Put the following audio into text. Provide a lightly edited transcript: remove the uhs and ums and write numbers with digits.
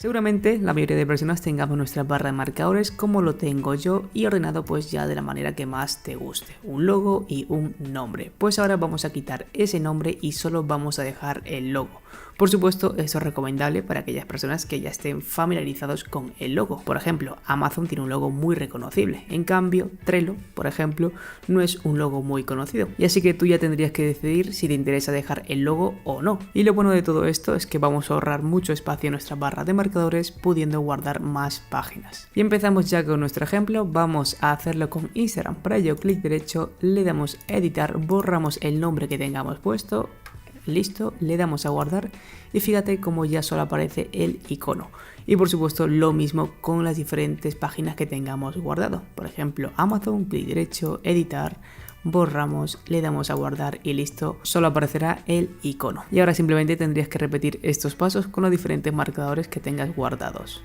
Seguramente la mayoría de personas tengamos nuestra barra de marcadores como lo tengo yo y ordenado pues ya de la manera que más te guste, un logo y un nombre. Pues ahora vamos a quitar ese nombre y solo vamos a dejar el logo. Por supuesto, eso es recomendable para aquellas personas que ya estén familiarizados con el logo. Por ejemplo, Amazon tiene un logo muy reconocible. En cambio, Trello, por ejemplo, no es un logo muy conocido. Y así que tú ya tendrías que decidir si te interesa dejar el logo o no. Y lo bueno de todo esto es que vamos a ahorrar mucho espacio en nuestra barra de marcadores pudiendo guardar más páginas. Y empezamos ya con nuestro ejemplo. Vamos a hacerlo con Instagram. Para ello, clic derecho, le damos a editar, borramos el nombre que tengamos puesto. Listo, le damos a guardar y fíjate cómo ya solo aparece el icono. Y por supuesto lo mismo con las diferentes páginas que tengamos guardado. Por ejemplo, Amazon, clic derecho, editar, borramos, le damos a guardar y listo, solo aparecerá el icono. Y ahora simplemente tendrías que repetir estos pasos con los diferentes marcadores que tengas guardados.